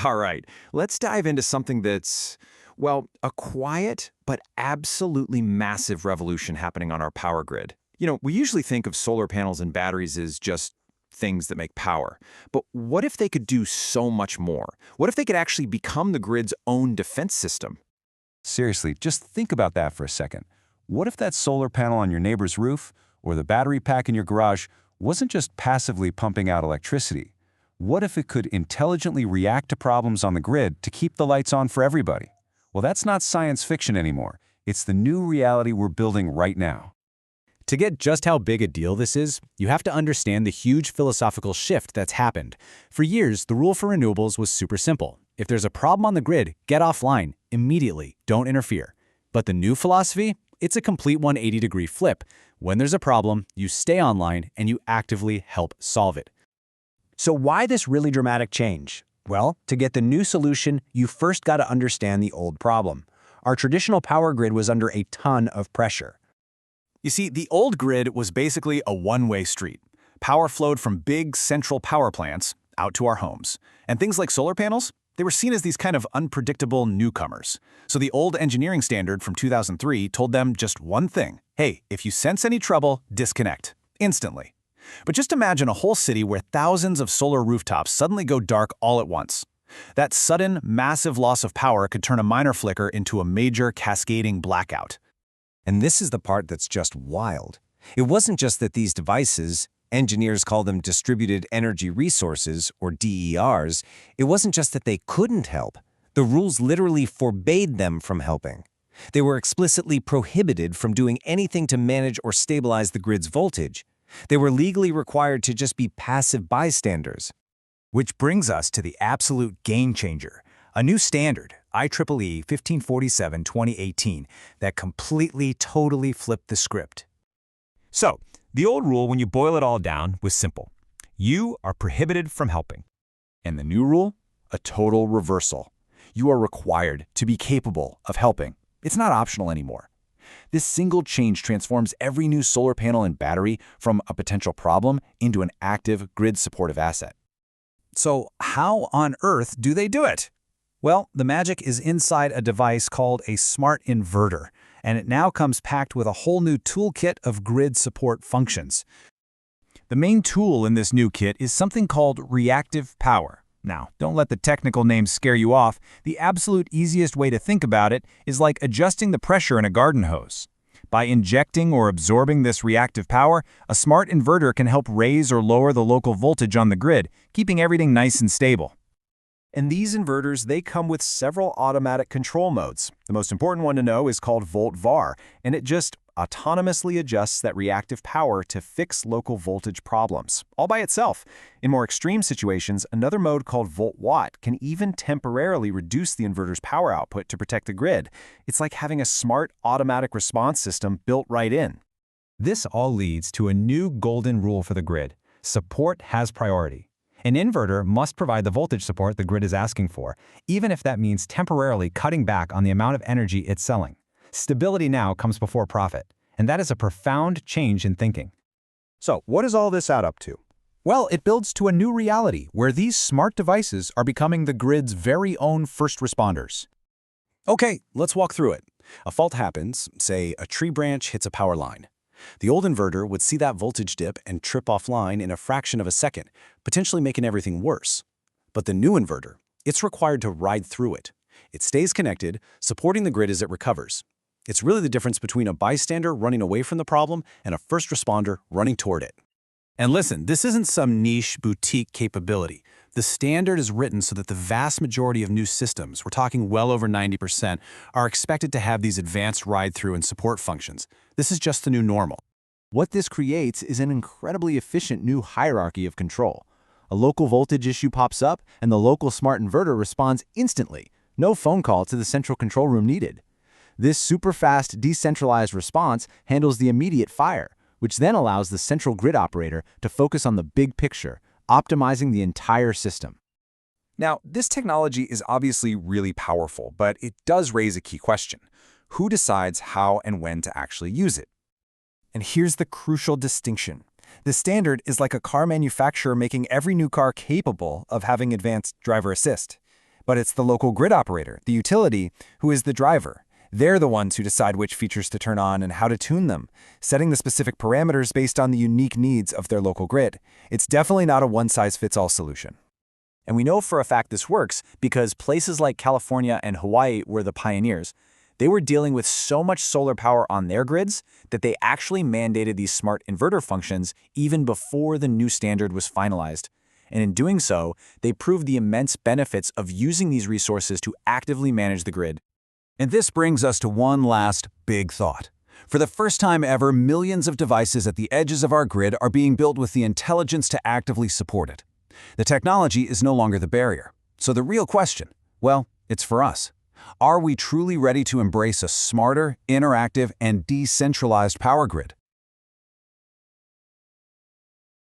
All right, let's dive into something that's, well, a quiet but absolutely massive revolution happening on our power grid. We usually think of solar panels and batteries as just things that make power. But what if they could do so much more? What if they could actually become the grid's own defense system? Seriously, just think about that for a second. What if that solar panel on your neighbor's roof or the battery pack in your garage wasn't just passively pumping out electricity? What if it could intelligently react to problems on the grid to keep the lights on for everybody? Well, that's not science fiction anymore. It's the new reality we're building right now. To get just how big a deal this is, you have to understand the huge philosophical shift that's happened. For years, the rule for renewables was super simple. If there's a problem on the grid, get offline, immediately, don't interfere. But the new philosophy? It's a complete 180-degree flip. When there's a problem, you stay online and you actively help solve it. So why this really dramatic change? Well, to get the new solution, you first got to understand the old problem. Our traditional power grid was under a ton of pressure. You see, the old grid was basically a one-way street. Power flowed from big central power plants out to our homes. And things like solar panels, they were seen as these kind of unpredictable newcomers. So the old engineering standard from 2003 told them just one thing. Hey, if you sense any trouble, disconnect. Instantly. But just imagine a whole city where thousands of solar rooftops suddenly go dark all at once. That sudden, massive loss of power could turn a minor flicker into a major cascading blackout. And this is the part that's just wild. It wasn't just that these devices, engineers call them distributed energy resources, or DERs, it wasn't just that they couldn't help. The rules literally forbade them from helping. They were explicitly prohibited from doing anything to manage or stabilize the grid's voltage. They were legally required to just be passive bystanders. Which brings us to the absolute game changer. A new standard, IEEE 1547-2018, that completely, totally flipped the script. So, the old rule, when you boil it all down, was simple. You are prohibited from helping. And the new rule? A total reversal. You are required to be capable of helping. It's not optional anymore. This single change transforms every new solar panel and battery from a potential problem into an active, grid-supportive asset. So, how on earth do they do it? Well, the magic is inside a device called a smart inverter, and it now comes packed with a whole new toolkit of grid support functions. The main tool in this new kit is something called Reactive Power. Now, don't let the technical names scare you off. The absolute easiest way to think about it is like adjusting the pressure in a garden hose. By injecting or absorbing this reactive power, a smart inverter can help raise or lower the local voltage on the grid, keeping everything nice and stable. And these inverters, they come with several automatic control modes. The most important one to know is called Volt-Var, and it just autonomously adjusts that reactive power to fix local voltage problems, all by itself. In more extreme situations, another mode called Volt-Watt can even temporarily reduce the inverter's power output to protect the grid. It's like having a smart automatic response system built right in. This all leads to a new golden rule for the grid. Support has priority. An inverter must provide the voltage support the grid is asking for, even if that means temporarily cutting back on the amount of energy it's selling. Stability now comes before profit, and that is a profound change in thinking. So, what does all this add up to? Well, it builds to a new reality where these smart devices are becoming the grid's very own first responders. Okay, let's walk through it. A fault happens, say a tree branch hits a power line. The old inverter would see that voltage dip and trip offline in a fraction of a second, potentially making everything worse. But the new inverter, it's required to ride through it. It stays connected, supporting the grid as it recovers. It's really the difference between a bystander running away from the problem and a first responder running toward it. And listen, this isn't some niche boutique capability. The standard is written so that the vast majority of new systems, we're talking well over 90%, are expected to have these advanced ride-through and support functions. This is just the new normal. What this creates is an incredibly efficient new hierarchy of control. A local voltage issue pops up, and the local smart inverter responds instantly. No phone call to the central control room needed. This super-fast, decentralized response handles the immediate fire, which then allows the central grid operator to focus on the big picture, optimizing the entire system. Now, this technology is obviously really powerful, but it does raise a key question. Who decides how and when to actually use it? And here's the crucial distinction. The standard is like a car manufacturer making every new car capable of having advanced driver assist. But it's the local grid operator, the utility, who is the driver. They're the ones who decide which features to turn on and how to tune them, setting the specific parameters based on the unique needs of their local grid. It's definitely not a one-size-fits-all solution. And we know for a fact this works because places like California and Hawaii were the pioneers. They were dealing with so much solar power on their grids that they actually mandated these smart inverter functions even before the new standard was finalized. And in doing so, they proved the immense benefits of using these resources to actively manage the grid. And this brings us to one last big thought. For the first time ever, millions of devices at the edges of our grid are being built with the intelligence to actively support it. The technology is no longer the barrier. So the real question, well, it's for us. Are we truly ready to embrace a smarter, interactive, and decentralized power grid?